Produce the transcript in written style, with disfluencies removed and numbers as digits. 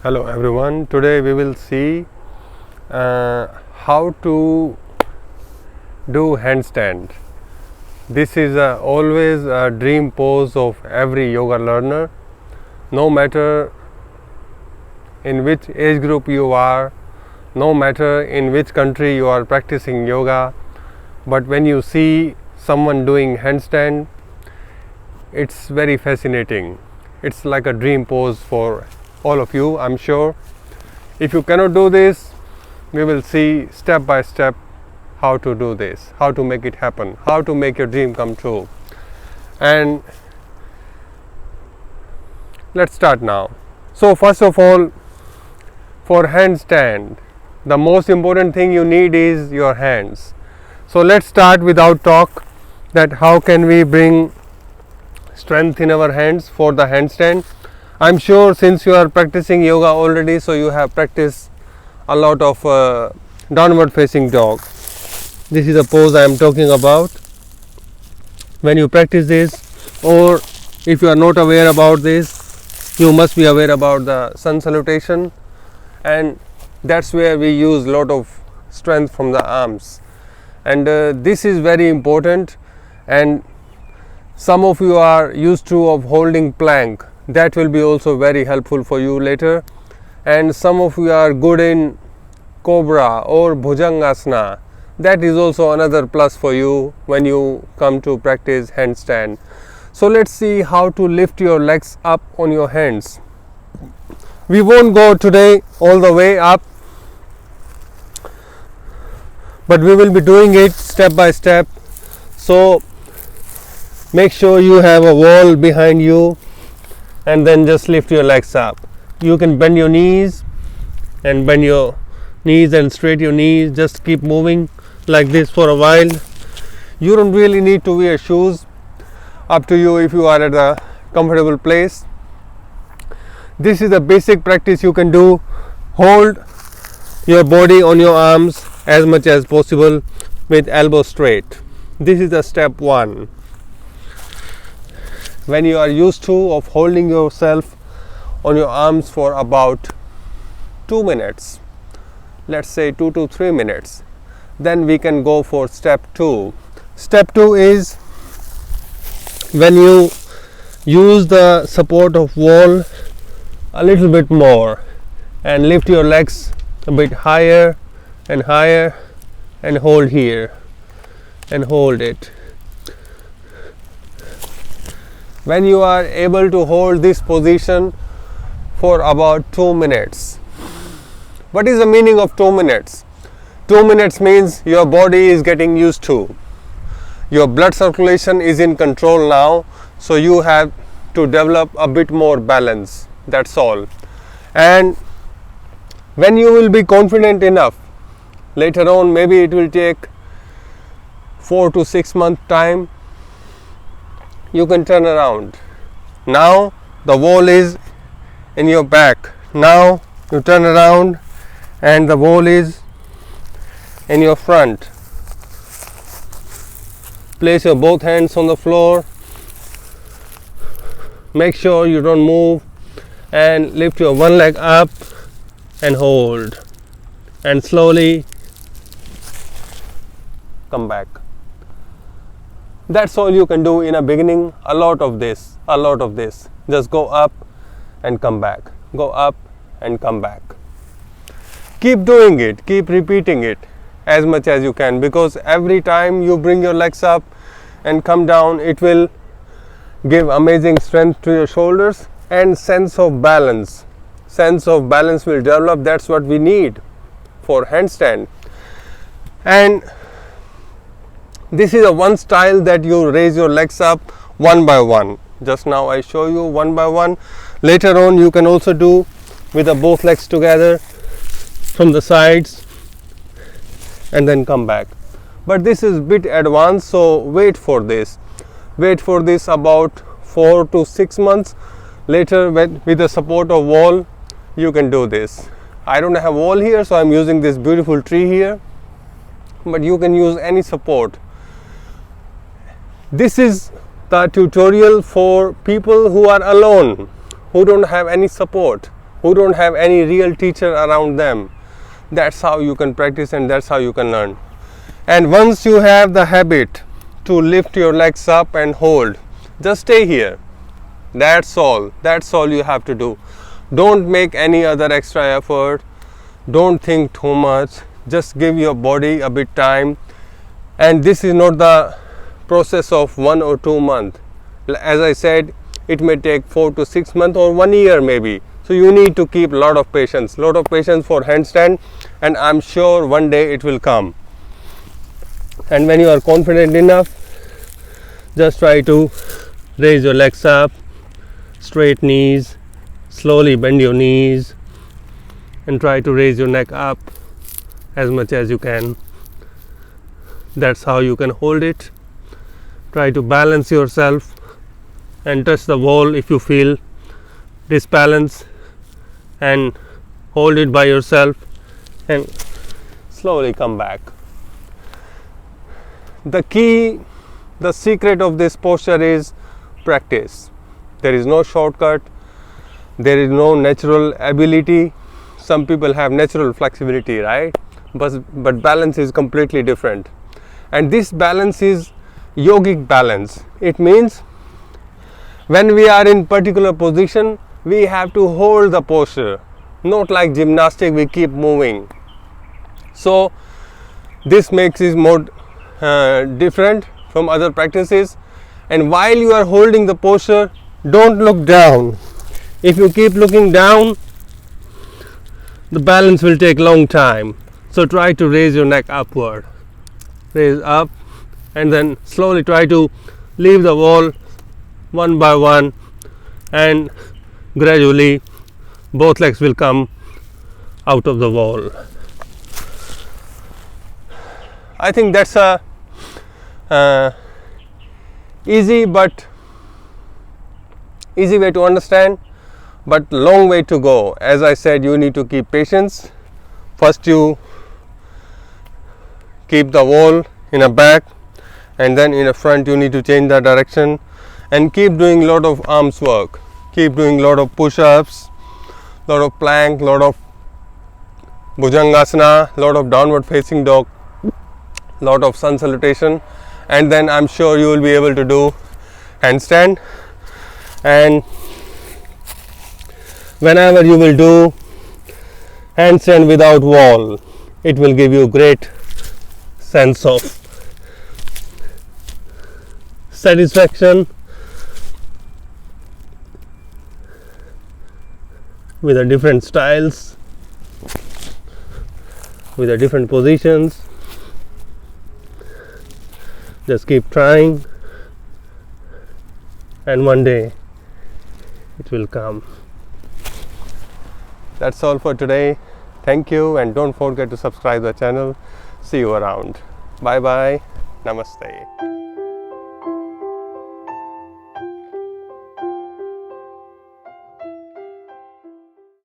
Hello everyone, today we will see how to do handstand. This is always a dream pose of every yoga learner, no matter in which age group you are, no matter in which country you are practicing yoga, but when you see someone doing handstand, it's very fascinating. It's like a dream pose for all of you, I'm sure. If you cannot do this, we will see step by step how to do this, how to make it happen, how to make your dream come true. And let's start now. So first of all, for handstand, the most important thing you need is your hands. So let's start without talk, that how can we bring strength in our hands for the handstand. I'm sure since you are practicing yoga already, so you have practiced a lot of downward facing dog. This is the pose I am talking about. When you practice this, or if you are not aware about this, you must be aware about the sun salutation, and that's where we use a lot of strength from the arms, and this is very important. And some of you are used to of holding plank, that will be also very helpful for you later. And some of you are good in cobra or bhujangasana, that is also another plus for you when you come to practice handstand. So let's see how to lift your legs up on your hands. We won't go today all the way up, but we will be doing it step by step. So make sure you have a wall behind you, and then just lift your legs up. You can bend your knees and straight your knees. Just keep moving like this for a while. You don't really need to wear shoes, up to you if you are at a comfortable place. This is a basic practice you can do. Hold your body on your arms as much as possible with elbow straight. This is the step one. When you are used to of holding yourself on your arms for about 2 minutes, let's say 2 to 3 minutes, then we can go for step 2. Step 2 is when you use the support of wall a little bit more and lift your legs a bit higher and higher, and hold here and hold it. When you are able to hold this position for about 2 minutes. What is the meaning of 2 minutes? 2 minutes means your body is getting used to. Your blood circulation is in control now, so you have to develop a bit more balance. That's all. And when you will be confident enough, later on maybe it will take 4 to 6 months time, you can turn around. Now the wall is in your back. Now you turn around and the wall is in your front. Place your both hands on the floor. Make sure you don't move, and lift your one leg up and hold, and slowly come back. That's all you can do in a beginning. A lot of this. Just go up and come back. Go up and come back. Keep doing it. Keep repeating it as much as you can, because every time you bring your legs up and come down, it will give amazing strength to your shoulders, and sense of balance. Sense of balance will develop. That's what we need for handstand. And this is a one style that you raise your legs up one by one. Just now I show you one by one. Later on you can also do with the both legs together from the sides and then come back. But this is bit advanced, so wait for this. Wait for this about 4 to 6 months. Later, with the support of wall, you can do this. I don't have wall here, so I'm using this beautiful tree here, but you can use any support. This is the tutorial for people who are alone, who don't have any support, who don't have any real teacher around them. That's how you can practice and that's how you can learn. And once you have the habit to lift your legs up and hold, just stay here. That's all you have to do. Don't make any other extra effort. Don't think too much. Just give your body a bit time. And this is not the process of 1 or 2 months. As I said, it may take 4 to 6 months or 1 year maybe. So you need to keep lot of patience for handstand, and I'm sure one day it will come. And when you are confident enough, just try to raise your legs up, straight knees, slowly bend your knees, and try to raise your neck up as much as you can. That's how you can hold it. Try to balance yourself and touch the wall if you feel disbalance, and hold it by yourself and slowly come back. The secret of this posture is practice. There is no shortcut. There is no natural ability. Some people have natural flexibility, right? But balance is completely different. And this balance is yogic balance. It means when we are in particular position, we have to hold the posture. Not like gymnastic, we keep moving. So this makes it more different from other practices. And while you are holding the posture, don't look down. If you keep looking down, the balance will take long time. So try to raise your neck upward. Raise up and then slowly try to leave the wall one by one, and gradually both legs will come out of the wall. I think that's a easy way to understand, but long way to go. As I said, you need to keep patience. First you keep the wall in a back, and then in a front you need to change the direction, and keep doing lot of arms work. Keep doing lot of push-ups, lot of plank, lot of bhujangasana, lot of downward facing dog, lot of sun salutation, and then I'm sure you will be able to do handstand. And whenever you will do handstand without wall, it will give you great sense of satisfaction with the different styles, with the different positions. Just keep trying, and one day it will come. That's all for today. Thank you, and don't forget to subscribe the channel. See you around. Bye bye. Namaste.